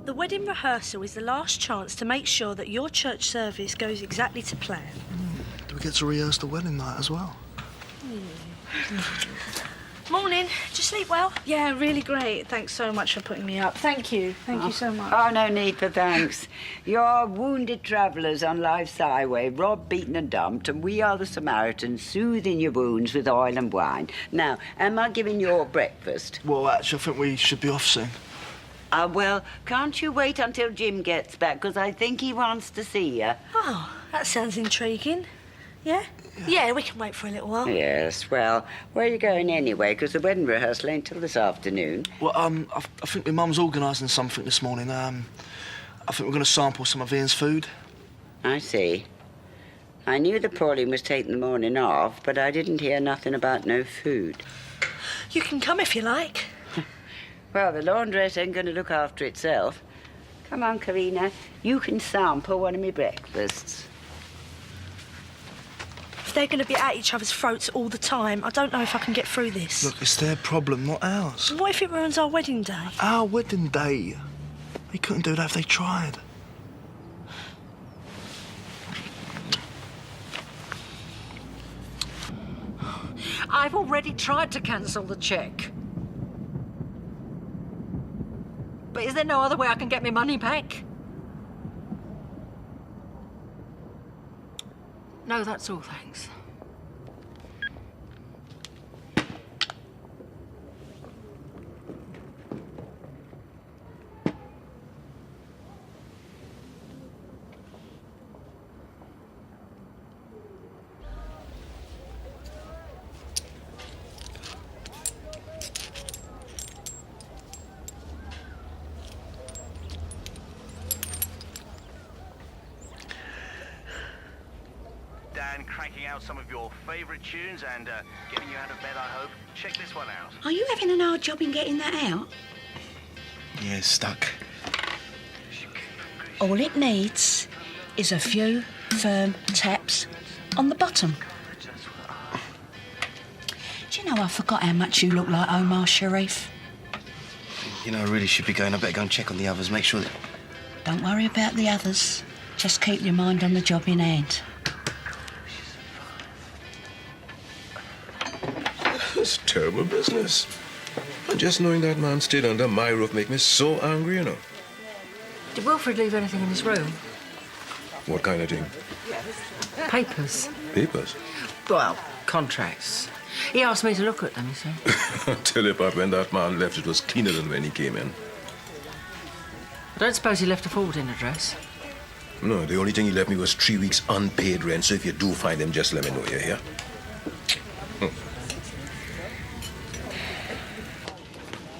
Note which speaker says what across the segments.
Speaker 1: The wedding rehearsal is the last chance to make sure that your church service goes exactly to plan.
Speaker 2: Do we get to rehearse the wedding night as well?
Speaker 1: Morning. Did you sleep well? Yeah, really great. Thanks so much for putting me up. Thank you. Thank you so much.
Speaker 3: Oh, no need for thanks. You're wounded travellers on life's highway, robbed, beaten and dumped, and we are the Samaritans, soothing your wounds with oil and wine. Now, am I giving you all breakfast?
Speaker 2: Well, actually, I think we should be off soon.
Speaker 3: Well, can't you wait until Jim gets back? Because I think he wants to see you.
Speaker 1: Oh, that sounds intriguing. Yeah? Yeah, we can wait for a little while.
Speaker 3: Yes, well, where are you going anyway? Because the wedding rehearsal ain't till this afternoon.
Speaker 2: Well, I think my mum's organising something this morning. I think we're going to sample some of Ian's food.
Speaker 3: I see. I knew that Pauline was taking the morning off, but I didn't hear nothing about no food.
Speaker 1: You can come if you like.
Speaker 3: Well, the laundress ain't going to look after itself. Come on, Karina. You can sample one of me breakfasts.
Speaker 1: If they're going to be at each other's throats all the time, I don't know if I can get through this.
Speaker 2: Look, it's their problem, not ours.
Speaker 1: What if it ruins our wedding day?
Speaker 2: Our wedding day? They couldn't do that if they tried.
Speaker 4: I've already tried to cancel the cheque. But is there no other way I can get my money back? No, that's all, thanks.
Speaker 5: Dan cranking out some of your favourite tunes and getting you out of bed, I hope. Check this one out.
Speaker 6: Are you having an hard job in getting that out?
Speaker 7: Yeah, stuck.
Speaker 6: All it needs is a few firm taps on the bottom. Do you know, I forgot how much you look like Omar Sharif.
Speaker 7: You know, I really should be going. I better go and check on the others, make sure that...
Speaker 6: Don't worry about the others. Just keep your mind on the job in hand.
Speaker 8: It's terrible business. And just knowing that man stayed under my roof make me so angry, you know.
Speaker 4: Did Wilfred leave anything in his room?
Speaker 8: What kind of thing?
Speaker 4: Papers.
Speaker 8: Papers?
Speaker 4: Well, contracts. He asked me to look at them, you see.
Speaker 8: Tell you about when that man left, it was cleaner than when he came in.
Speaker 4: I don't suppose he left a forwarding address.
Speaker 8: No, the only thing he left me was 3 weeks unpaid rent, so if you do find him, just let me know, you hear?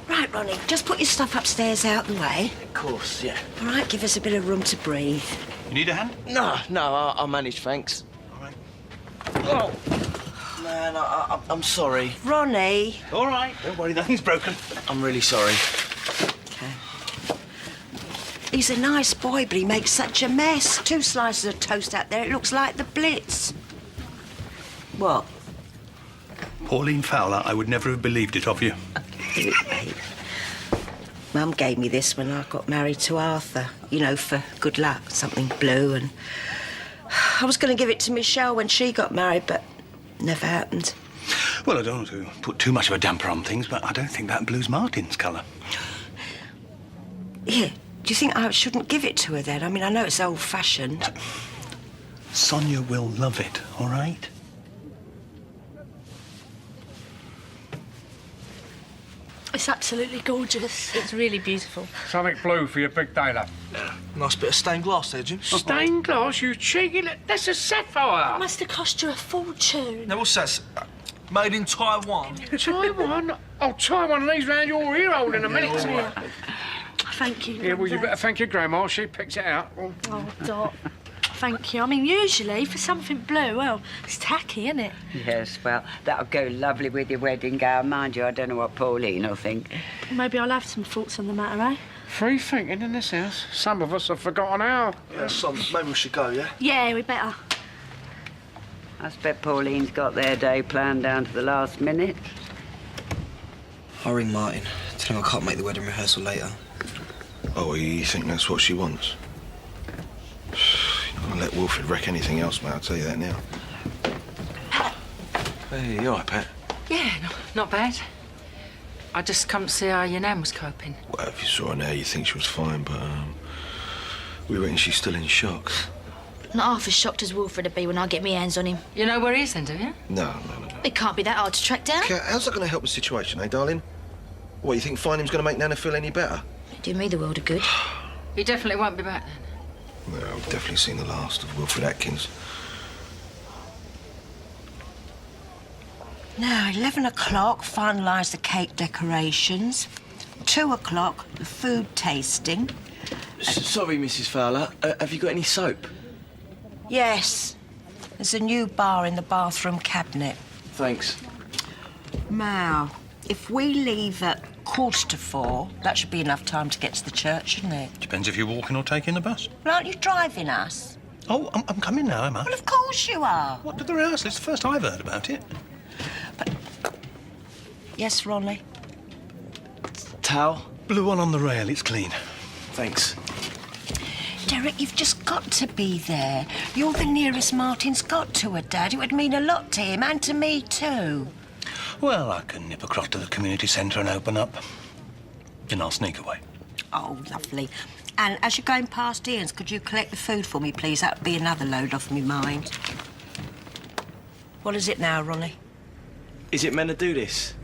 Speaker 6: Right, Ronnie, just put your stuff upstairs out the way.
Speaker 2: Of course, yeah.
Speaker 6: All right, give us a bit of room to breathe.
Speaker 7: You need a hand?
Speaker 2: No, I'll manage, thanks. All right. Oh, man, I'm sorry.
Speaker 6: Ronnie.
Speaker 7: All right, don't worry, nothing's broken.
Speaker 2: I'm really sorry.
Speaker 6: Okay. He's a nice boy, but he makes such a mess. 2 slices of toast out there, it looks like the Blitz. What?
Speaker 9: Pauline Fowler, I would never have believed it of you.
Speaker 6: Give it, babe. Mum gave me this when I got married to Arthur. You know, for good luck, something blue, and... I was going to give it to Michelle when she got married, but never happened.
Speaker 9: Well, I don't want to put too much of a damper on things, but I don't think that blue's Martin's colour.
Speaker 6: Yeah, do you think I shouldn't give it to her then? I mean, I know it's old-fashioned.
Speaker 9: Sonia will love it, all right?
Speaker 1: It's absolutely gorgeous. It's really beautiful.
Speaker 10: Something blue for your big day, love.
Speaker 2: Nice bit of stained glass there, Jim.
Speaker 10: Stained glass, you cheeky... That's a sapphire.
Speaker 1: It must have cost you a fortune.
Speaker 2: Now, what's that? Made in Taiwan.
Speaker 10: Taiwan? I'll tie one of these round your ear hole in a minute.
Speaker 1: Yeah. Thank you.
Speaker 10: Yeah, well, you better thank your grandma. She picked it out.
Speaker 1: Oh, Dot. Thank you. I mean, usually, for something blue, well, it's tacky, isn't it?
Speaker 3: Yes, well, that'll go lovely with your wedding gown. Mind you, I don't know what Pauline will think.
Speaker 1: Maybe I'll have some thoughts on the matter, eh?
Speaker 10: Free thinking in this house. Some of us have forgotten how.
Speaker 2: Yeah, son, maybe we should go, yeah?
Speaker 1: Yeah, we better.
Speaker 3: I expect Pauline's got their day planned down to the last minute.
Speaker 7: I'll ring Martin. Tell him I can't make the wedding rehearsal later. Oh, you think that's what she wants? You're not gonna let Wilfred wreck anything else, mate, I'll tell you that now. Hey, you all right, Pat?
Speaker 4: Yeah, not bad. I just come to see how your nan was coping.
Speaker 7: Well, if you saw her now, you'd think she was fine, but, we reckon she's still in shock.
Speaker 1: Not half as shocked as Wilfred would be when I get my hands on him.
Speaker 4: You know where he is then, do you?
Speaker 7: No.
Speaker 1: It can't be that hard to track down.
Speaker 7: Kat, how's that going to help the situation, eh, darling? What, you think finding him's going to make Nana feel any better?
Speaker 1: It'd do me the world of good.
Speaker 4: He definitely won't be back then.
Speaker 7: Well, I've definitely seen the last of Wilfred Atkins.
Speaker 6: Now, 11 o'clock, finalise the cake decorations. 2 o'clock, the food tasting.
Speaker 2: Sorry, Mrs. Fowler. Have you got any soap?
Speaker 6: Yes, there's a new bar in the bathroom cabinet.
Speaker 2: Thanks.
Speaker 6: Now, if we leave at 3:45, that should be enough time to get to the church, shouldn't it?
Speaker 9: Depends if you're walking or taking the bus.
Speaker 6: Well, aren't you driving us?
Speaker 9: Oh, I'm coming now, am I?
Speaker 6: Well, of course you are.
Speaker 9: What, to the rehearsal? It's the first I've heard about it.
Speaker 6: Yes, Ronnie?
Speaker 2: Towel?
Speaker 9: Blue one on the rail, it's clean.
Speaker 2: Thanks.
Speaker 6: Derek, you've just got to be there. You're the nearest Martin's got to her, Dad. It would mean a lot to him and to me, too.
Speaker 9: Well, I can nip across to the community centre and open up. Then I'll sneak away.
Speaker 6: Oh, lovely. And as you're going past Ian's, could you collect the food for me, please? That would be another load off me mind. What is it now, Ronnie?
Speaker 2: Is it meant to do this?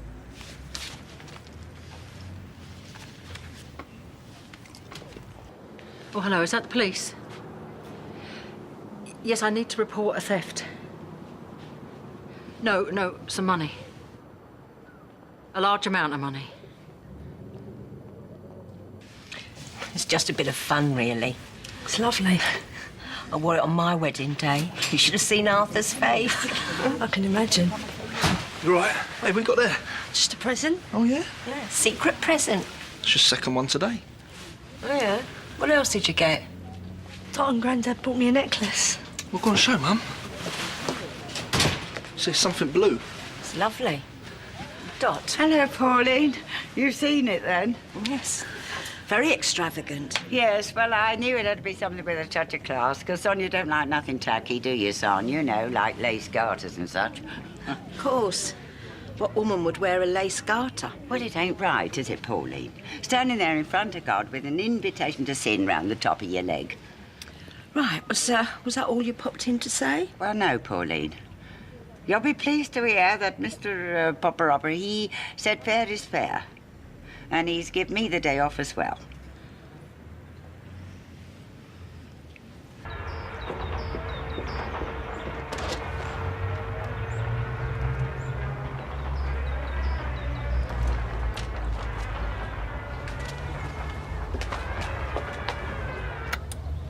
Speaker 4: Oh, hello, is that the police? Yes, I need to report a theft. No, some money. A large amount of money.
Speaker 6: It's just a bit of fun, really. It's lovely. I wore it on my wedding day. You should have seen Arthur's face.
Speaker 1: I can imagine.
Speaker 7: You all right? Hey, we got there.
Speaker 6: Just a present?
Speaker 7: Oh, yeah?
Speaker 6: Yeah, secret present.
Speaker 7: It's your second one today.
Speaker 6: Oh, yeah? What else did you get?
Speaker 1: Dot and Grandad bought me a necklace.
Speaker 7: We're going to show, Mum. See, something blue.
Speaker 6: It's lovely. Dot.
Speaker 3: Hello, Pauline. You've seen it, then?
Speaker 6: Yes. Very extravagant.
Speaker 3: Yes, well, I knew it had to be something with a touch of class, because, Son, you don't like nothing tacky, do you, Son? You know, like lace garters and such.
Speaker 6: Of course. What woman would wear a lace garter?
Speaker 3: Well, it ain't right, is it, Pauline? Standing there in front of God with an invitation to sin round the top of your leg.
Speaker 6: Right, was that all you popped in to say?
Speaker 3: Well, no, Pauline. You'll be pleased to hear that Mr. Popper, he said fair is fair. And he's give me the day off as well.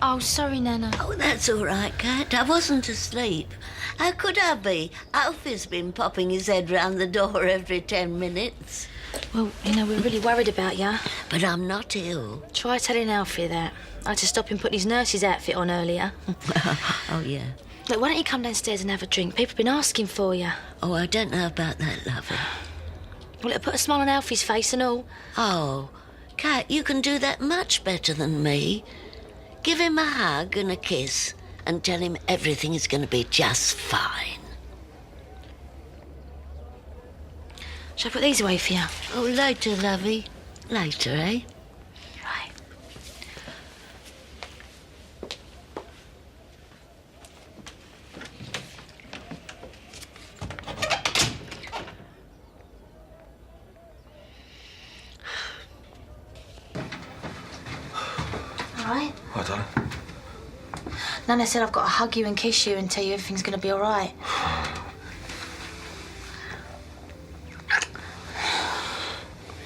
Speaker 1: Oh, sorry, Nana.
Speaker 11: Oh, that's all right, Kat. I wasn't asleep. How could I be? Alfie's been popping his head round the door every 10 minutes.
Speaker 1: Well, you know, we're really worried about you.
Speaker 11: But I'm not ill.
Speaker 1: Try telling Alfie that. I had to stop him putting his nurse's outfit on earlier.
Speaker 11: Oh, yeah.
Speaker 1: Look, why don't you come downstairs and have a drink? People have been asking for you.
Speaker 11: Oh, I don't know about that, lovey.
Speaker 1: Well, it'll put a smile on Alfie's face and all.
Speaker 11: Oh, Kat, you can do that much better than me. Give him a hug and a kiss and tell him everything is going to be just fine.
Speaker 1: Shall I put these away for you?
Speaker 11: Oh, later, lovey. Later, eh?
Speaker 1: Right. All right.
Speaker 7: Hi, darling.
Speaker 1: Nana said I've got to hug you and kiss you and tell you everything's going to be all right.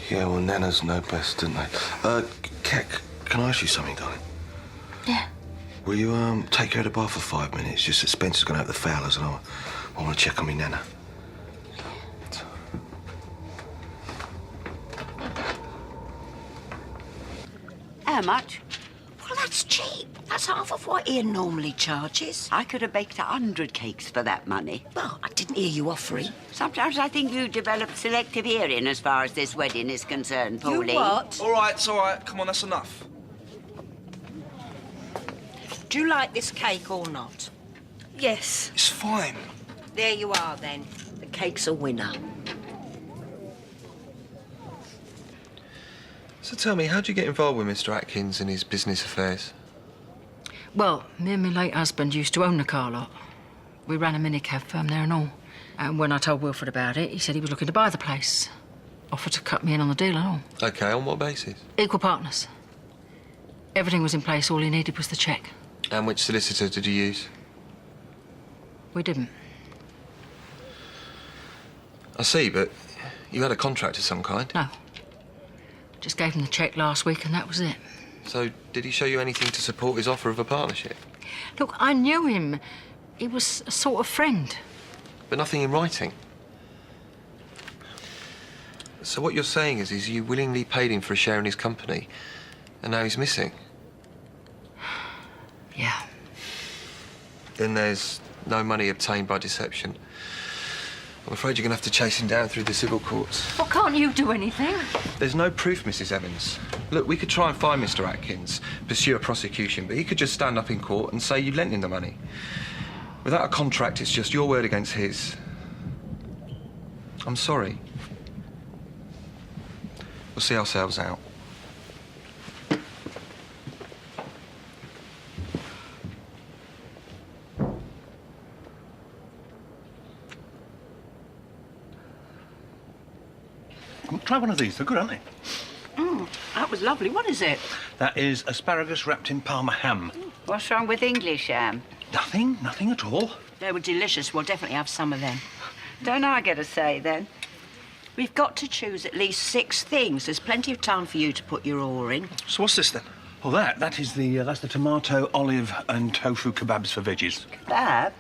Speaker 7: Yeah, well, Nana's know best, didn't they? Kat, can I ask you something, darling?
Speaker 1: Yeah.
Speaker 7: Will you, take her to the bar for 5 minutes? Just that Spencer's gonna have the Fowlers and I want to check on me Nana.
Speaker 3: How much?
Speaker 6: Well, that's cheap. That's half of what Ian normally charges.
Speaker 3: I could have baked 100 cakes for that money.
Speaker 6: Well, I didn't hear you offering.
Speaker 3: Sometimes I think you developed selective hearing as far as this wedding is concerned, Pauline.
Speaker 6: You what?
Speaker 2: All right, it's all right. Come on, that's enough.
Speaker 6: Do you like this cake or not?
Speaker 1: Yes.
Speaker 10: It's fine.
Speaker 6: There you are, then. The cake's a winner.
Speaker 7: So tell me, how'd you get involved with Mr. Atkins and his business affairs?
Speaker 4: Well, me and my late husband used to own the car lot. We ran a minicab firm there and all. And when I told Wilfred about it, he said he was looking to buy the place. Offered to cut me in on the deal and all.
Speaker 7: OK, on what basis?
Speaker 4: Equal partners. Everything was in place, all he needed was the cheque.
Speaker 7: And which solicitor did you use?
Speaker 4: We didn't.
Speaker 7: I see, but you had a contract of some kind.
Speaker 4: No. Just gave him the cheque last week and that was it.
Speaker 7: So did he show you anything to support his offer of a partnership?
Speaker 4: Look, I knew him. He was a sort of friend.
Speaker 7: But nothing in writing? So what you're saying is you willingly paid him for a share in his company, and now he's missing?
Speaker 4: Yeah.
Speaker 7: Then there's no money obtained by deception. I'm afraid you're going to have to chase him down through the civil courts.
Speaker 4: Well, can't you do anything?
Speaker 7: There's no proof, Mrs. Evans. Look, we could try and find Mr. Atkins, pursue a prosecution, but he could just stand up in court and say you lent him the money. Without a contract, it's just your word against his. I'm sorry. We'll see ourselves out.
Speaker 9: Try one of these. They're good, aren't they?
Speaker 3: That was lovely. What is it?
Speaker 9: That is asparagus wrapped in Parma ham.
Speaker 3: What's wrong with English ham?
Speaker 9: Nothing at all.
Speaker 1: They were delicious. We'll definitely have some of them.
Speaker 3: Don't I get a say, then? We've got to choose at least 6 things. There's plenty of time for you to put your oar in.
Speaker 10: So what's this then?
Speaker 9: Well, that's the tomato, olive, and tofu kebabs for veggies.
Speaker 3: Kebab?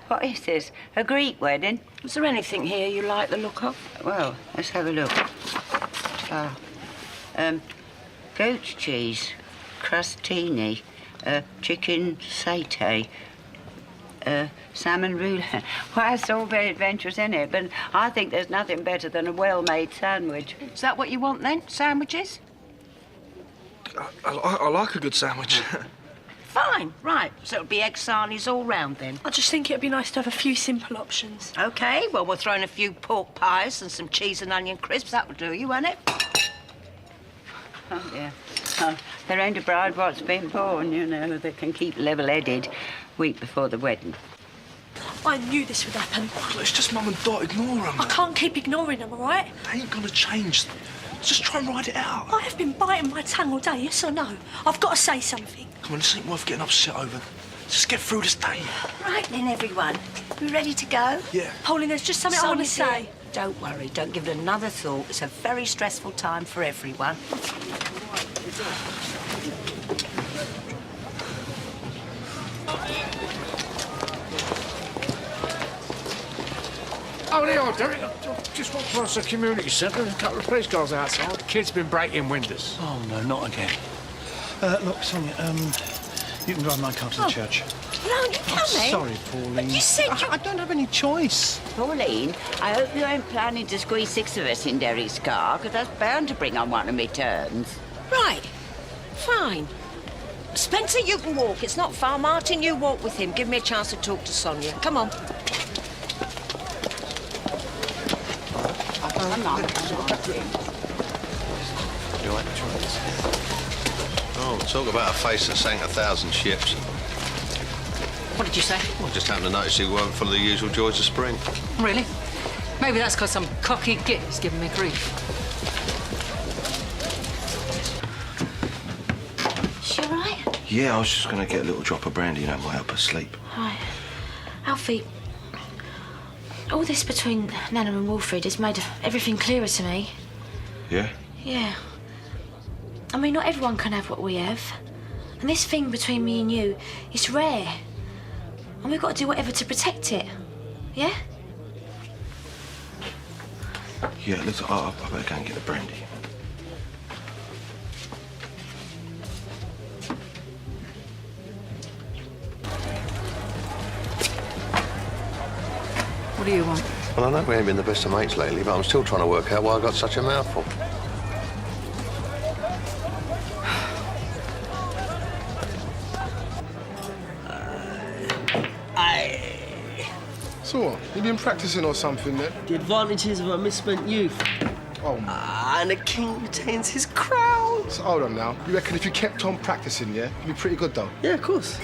Speaker 3: What is this? A Greek wedding?
Speaker 6: Is there anything here you like the look of?
Speaker 3: Well, let's have a look. Goat's cheese, crostini, chicken satay, salmon roulade. Well, it's all very adventurous, isn't it? But I think there's nothing better than a well-made sandwich. Is that what you want, then? Sandwiches?
Speaker 10: I like a good sandwich.
Speaker 6: Fine, right. So it'll be egg sarnies all round, then.
Speaker 1: I just think it'd be nice to have a few simple options.
Speaker 6: OK, well, we'll throw in a few pork pies and some cheese and onion crisps. That will do you, won't it?
Speaker 3: Oh, dear. Oh, there ain't a bride what's been born, you know, that can keep level-headed week before the wedding.
Speaker 1: I knew this would happen.
Speaker 10: It's just Mum and Dot. Ignore them.
Speaker 1: I can't keep ignoring them, all right?
Speaker 10: They ain't gonna change. Just try and ride it out.
Speaker 1: I have been biting my tongue all day, yes or no? I've got to say something.
Speaker 10: Come on, this ain't worth getting upset over. Just get through this day.
Speaker 6: Right then, everyone. You ready to go?
Speaker 10: Yeah.
Speaker 1: Pauline, there's just something I want to
Speaker 6: Sonia,
Speaker 1: say.
Speaker 6: dear, don't worry. Don't give it another thought. It's a very stressful time for everyone.
Speaker 10: Oh, there you are, Derek. Just walked past the community centre and a couple of police cars outside. The kids been breaking windows.
Speaker 9: Oh, no, not again. Look, Sonia, you can drive my car to the church.
Speaker 6: No, you can't.
Speaker 9: Sorry, Pauline.
Speaker 6: You said you...
Speaker 9: I don't have any choice.
Speaker 3: Pauline, I hope you ain't planning to squeeze 6 of us in Derry's car, because that's bound to bring on one of me turns.
Speaker 6: Right. Fine. Spencer, you can walk. It's not far. Martin, you walk with him. Give me a chance to talk to Sonia. Come on.
Speaker 3: Come on.
Speaker 12: Oh, talk about a face that sank 1,000 ships.
Speaker 4: What did you say?
Speaker 12: I just happened to notice he weren't full of the usual joys of spring.
Speaker 4: Really? Maybe that's because some cocky git is giving me grief.
Speaker 1: Is she all right?
Speaker 7: Yeah, I was just going to get a little drop of brandy, you know, might help her sleep.
Speaker 1: Hi. Alfie, all this between Nana and Wilfred has made everything clearer to me.
Speaker 7: Yeah?
Speaker 1: Yeah. I mean, not everyone can have what we have. And this thing between me and you, it's rare. And we've got to do whatever to protect it. Yeah?
Speaker 7: Yeah, listen, I better go and get the brandy.
Speaker 4: What do you want?
Speaker 12: Well, I know we ain't been the best of mates lately, but I'm still trying to work out why I got such a mouthful.
Speaker 13: So what? You been practicing or something then?
Speaker 2: The advantages of a misspent youth.
Speaker 13: Oh,
Speaker 2: and the king retains his crown.
Speaker 13: so hold on now. You reckon if you kept on practicing, yeah, you'd be pretty good though?
Speaker 2: Yeah, of course.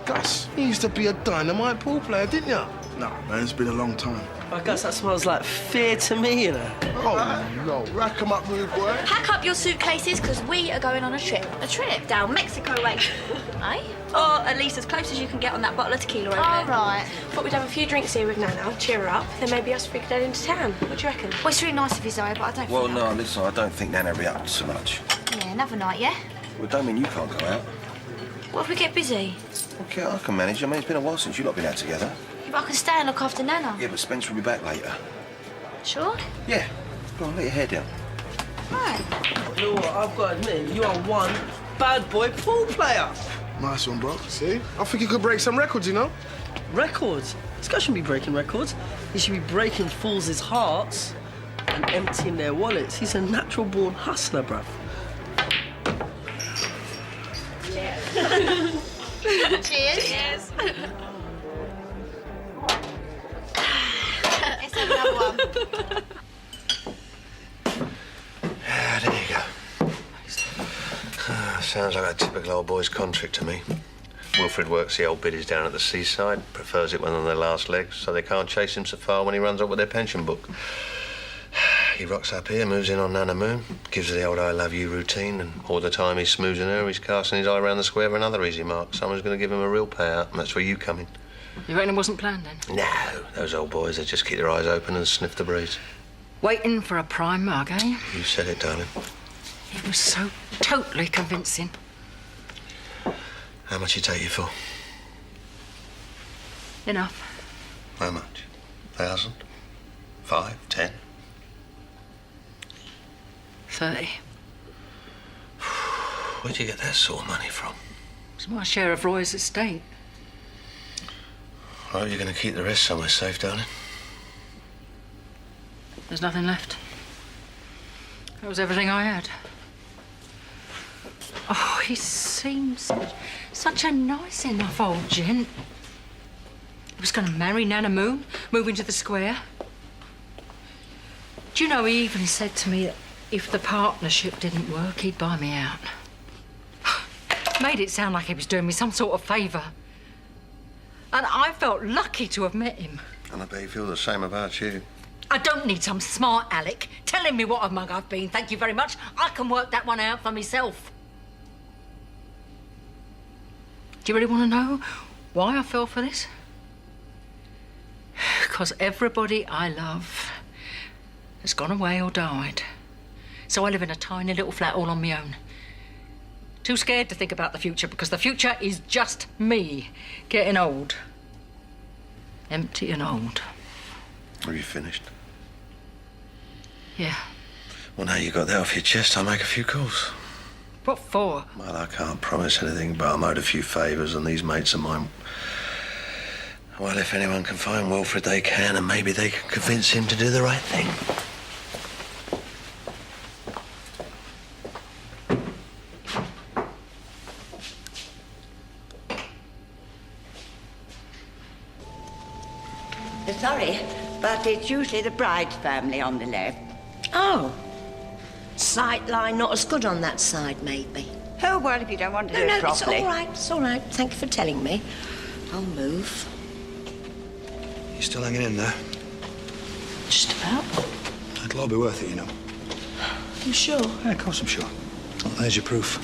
Speaker 13: Gus, you used to be a dynamite pool player, didn't you?
Speaker 14: No, man, it's been a long time.
Speaker 2: I guess that smells like fear to me, you know.
Speaker 13: Oh, no.
Speaker 14: Rack 'em up, rude boy.
Speaker 1: Pack up your suitcases, because we are going on a trip. A trip? Down Mexico way. Eh? Or at least as close as you can get on that bottle of tequila over there.
Speaker 15: All right. Thought we'd have a few drinks here with Nana, cheer her up, then maybe us three could head into town. What do you reckon?
Speaker 1: Well, it's really nice of you, Zoe, but I don't
Speaker 16: Well,
Speaker 1: think
Speaker 16: no, listen, I don't think Nana will be up to so much.
Speaker 1: Yeah, another night, yeah?
Speaker 16: Well, don't mean you can't go out.
Speaker 1: What if we get busy?
Speaker 16: Okay, I can manage. I mean, it's been a while since you've not been out together.
Speaker 1: Yeah, but I can stay and look after Nana.
Speaker 16: Yeah, but Spence will be back later.
Speaker 1: Sure?
Speaker 16: Yeah. Go on, let your hair down.
Speaker 1: Right.
Speaker 2: You know what? I've got to admit, you are one bad boy pool player.
Speaker 14: Nice one, bro.
Speaker 13: See? I think you could break some records, you know?
Speaker 2: Records? This guy shouldn't be breaking records. He should be breaking fools' hearts and emptying their wallets. He's a natural-born hustler, bruv.
Speaker 1: Cheers. Cheers. Let's have another one.
Speaker 12: Ah, there you go. Sounds like a typical old boy's contract to me. Wilfred works the old biddies down at the seaside, prefers it when on their last legs, so they can't chase him so far when he runs up with their pension book. He rocks up here, moves in on Nana Moon, gives her the old I love you routine, and all the time he's smoozing her, he's casting his eye around the square for another easy mark. Someone's going to give him a real payout, and that's where you come in.
Speaker 4: You reckon it wasn't planned then?
Speaker 12: No, those old boys, they just keep their eyes open and sniff the breeze.
Speaker 4: Waiting for a prime mug, eh?
Speaker 12: You said it, darling.
Speaker 4: It was so totally convincing.
Speaker 12: How much you take you for?
Speaker 4: Enough.
Speaker 12: How much? 1,000? 5? 10?
Speaker 4: 30.
Speaker 12: Where'd you get that sort of money from?
Speaker 4: It's my share of Roy's estate.
Speaker 12: I hope you're going to keep the rest somewhere safe, darling.
Speaker 4: There's nothing left. That was everything I had. Oh, he seems such a nice enough old gent. He was going to marry Nana Moon, move into the square. Do you know, he even said to me that if the partnership didn't work, he'd buy me out. Made it sound like he was doing me some sort of favour. And I felt lucky to have met him.
Speaker 12: And I bet you feel the same about you.
Speaker 4: I don't need some smart Alec telling me what a mug I've been. Thank you very much. I can work that one out for myself. Do you really want to know why I fell for this? Because everybody I love has gone away or died. So I live in a tiny little flat all on my own. Too scared to think about the future because the future is just me getting old. Empty and old.
Speaker 12: Have you finished?
Speaker 4: Yeah.
Speaker 12: Well, now you got that off your chest, I'll make a few calls.
Speaker 4: What for?
Speaker 12: Well, I can't promise anything, but I'm owed a few favours, and these mates of mine... Well, if anyone can find Wilfred, they can, and maybe they can convince him to do the right thing.
Speaker 3: Sorry, but it's usually the bride's family on the left.
Speaker 6: Oh. Sight line not as good on that side, maybe.
Speaker 3: Oh, well, if you don't want to do
Speaker 6: No,
Speaker 3: it properly.
Speaker 6: it's all right, it's all right. Thank you for telling me. I'll move.
Speaker 17: You still hanging in there?
Speaker 6: Just about.
Speaker 17: It'll all be worth it, you know.
Speaker 6: You sure?
Speaker 17: Yeah, of course I'm sure. Well, there's your proof.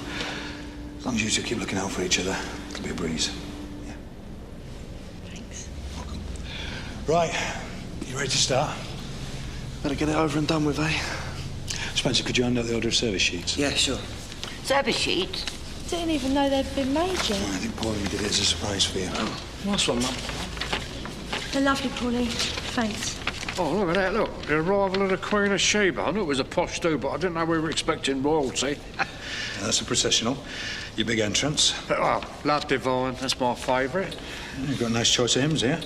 Speaker 17: As long as you two keep looking out for each other, it'll be a breeze. Yeah.
Speaker 6: Thanks.
Speaker 17: Welcome. Right, you ready to start?
Speaker 14: Better get it over and done with, eh?
Speaker 17: Spencer, could you hand out the order of service sheets?
Speaker 2: Yeah, sure.
Speaker 3: Service sheets?
Speaker 15: Didn't even know they'd been made yet.
Speaker 17: I think Pauline did it as a surprise for you.
Speaker 2: Oh, nice one, Mum.
Speaker 15: They're lovely, Pauline. Thanks.
Speaker 10: Oh, look at that, look. The arrival of the Queen of Sheba. I knew it was a posh do, but I didn't know we were expecting royalty.
Speaker 17: Yeah, that's a processional. Your big entrance.
Speaker 10: Oh, Love Divine, that's my favourite.
Speaker 17: Yeah, you've got a nice choice of hymns here.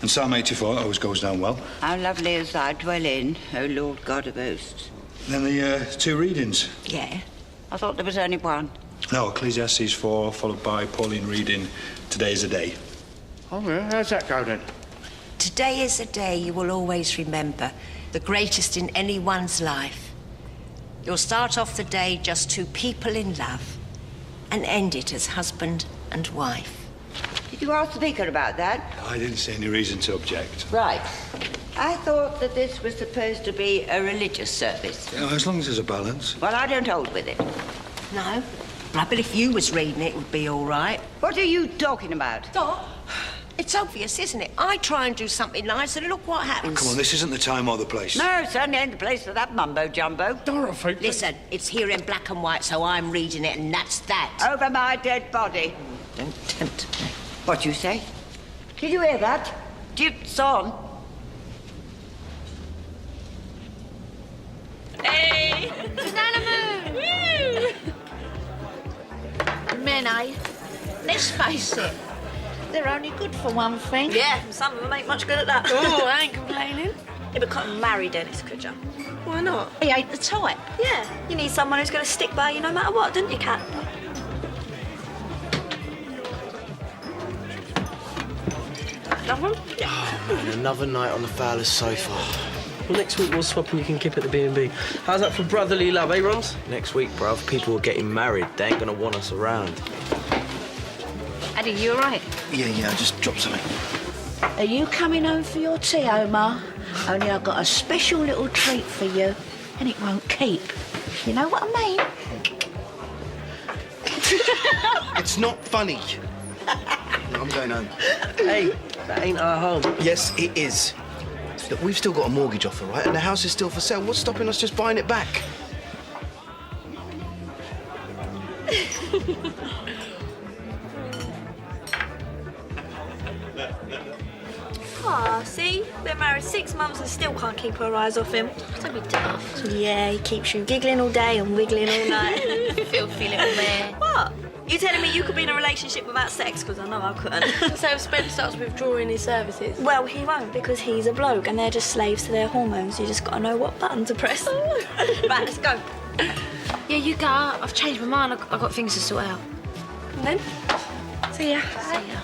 Speaker 17: And Psalm 84 always goes down well.
Speaker 3: How lovely is thy dwelling, O Lord God of hosts.
Speaker 17: Then the two readings.
Speaker 3: Yeah? I thought there was only one.
Speaker 17: No, Ecclesiastes 4, followed by Pauline reading Today's a Day.
Speaker 10: Oh, yeah, how's that go then?
Speaker 6: Today is a day you will always remember, the greatest in anyone's life. You'll start off the day just two people in love and end it as husband and wife.
Speaker 3: Did you ask the vicar about that?
Speaker 17: I didn't see any reason to object.
Speaker 3: Right. I thought that this was supposed to be a religious service.
Speaker 17: You know, as long as there's a balance.
Speaker 3: Well, I don't hold with it.
Speaker 6: No? I bet if you was reading it, it would be all right.
Speaker 3: What are you talking about?
Speaker 6: Dot, it's obvious, isn't it? I try and do something nice and look what happens.
Speaker 17: Come on, this isn't the time or the place.
Speaker 3: No, certainly ain't the place for that mumbo-jumbo.
Speaker 10: Dorothy...
Speaker 6: Listen, it's here in black and white, so I'm reading it, and that's that.
Speaker 3: Over my dead body.
Speaker 6: Don't tempt me.
Speaker 3: What you say? Did you hear that? Gyp's on.
Speaker 15: Hey! Banana Moon! Woo! Men, eh? Let's face it, they're only good for one thing.
Speaker 1: Yeah, some of them ain't much good at that.
Speaker 15: Oh, I ain't complaining.
Speaker 1: Yeah, but can't marry Dennis, could you?
Speaker 15: Why not?
Speaker 1: He ain't the type. Yeah, you need someone who's going to stick by you no matter what, don't you, Kat? Love one? Yeah.
Speaker 2: And another night on the Fowler's sofa. Well, next week we'll swap and you can keep at the B&B. How's that for brotherly love, eh, Rons?
Speaker 18: Next week, bruv, people are getting married. They ain't gonna want us around.
Speaker 1: Eddie, you all right?
Speaker 14: Yeah, I just dropped something.
Speaker 19: Are you coming home for your tea, Omar? Only I've got a special little treat for you, and it won't keep. You know what I mean?
Speaker 14: It's not funny. I'm going home.
Speaker 2: Hey, that ain't our home.
Speaker 14: Yes, it is. Look, we've still got a mortgage offer, right? And the house is still for sale. What's stopping us just buying it back?
Speaker 1: Ah, see? Been married 6 months and still can't keep her eyes off him. Don't be daft. Yeah, he keeps you giggling all day and wiggling all night. Filthy little man. What? You telling me you could be in a relationship without sex? Because I know I couldn't.
Speaker 15: So if Spence starts withdrawing his services?
Speaker 1: Well, he won't because he's a bloke and they're just slaves to their hormones. You just got to know what button to press. Right, let's go. Yeah, you go. I've changed my mind. I've got things to sort out. And then? See ya. See ya.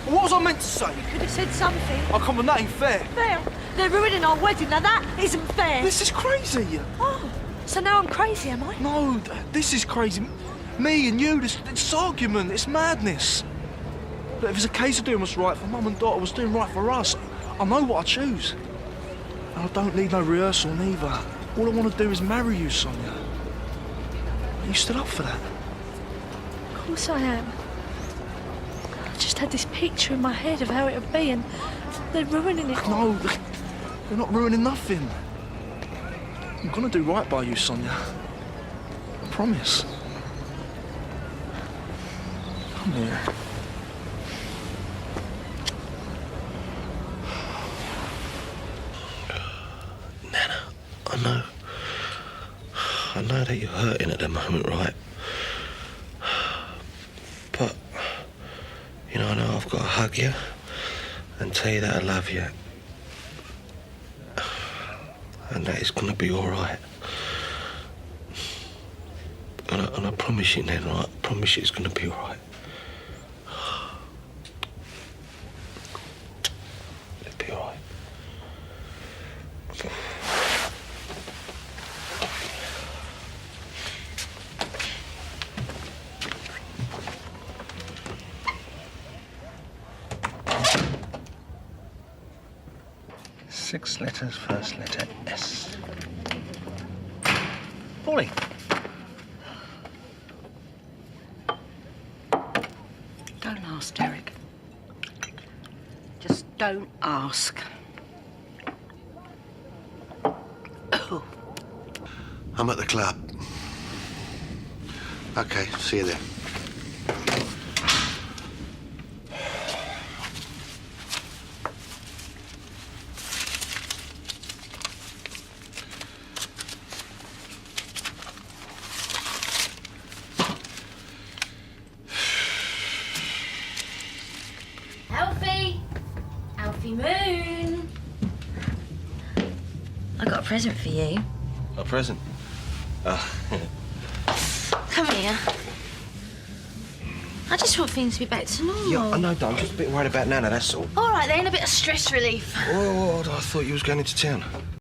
Speaker 14: What was I meant to say?
Speaker 19: You could have said something.
Speaker 14: Oh, come on, that ain't fair.
Speaker 19: Fair? They're ruining our wedding. Now that isn't fair.
Speaker 14: This is crazy.
Speaker 19: Oh, so now I'm crazy, am I?
Speaker 14: No, this is crazy. Me and you, this argument, it's madness. But if it's a case of doing what's right for Mum and Dot, I was doing right for us. I know what I choose. And I don't need no rehearsal neither. All I want to do is marry you, Sonia. Are you still up for that?
Speaker 19: Of course I am. I just had this picture in my head of how it would be, and they're ruining it.
Speaker 14: No, they're not ruining nothing. I'm gonna do right by you, Sonia. I promise. Come here.
Speaker 12: Nana, I know that you're hurting at the moment, right? But, you know, I know I've got to hug you and tell you that I love you. And that it's going to be all right. And I promise you, Nana, I promise you it's going to be all right. It'll be all right.
Speaker 9: Six letters, first letter S. Paulie.
Speaker 6: Don't ask, Derek. Just don't ask. Oh.
Speaker 12: I'm at the club. Okay, see you there.
Speaker 1: Alfie Moon. I got a present for you.
Speaker 12: A present?
Speaker 1: Come here. I just want things to be back to normal.
Speaker 16: Yeah, I know, Dad. I'm just a bit worried about Nana, that's all.
Speaker 1: All right then, a bit of stress relief.
Speaker 16: Oh, I thought you was going into town.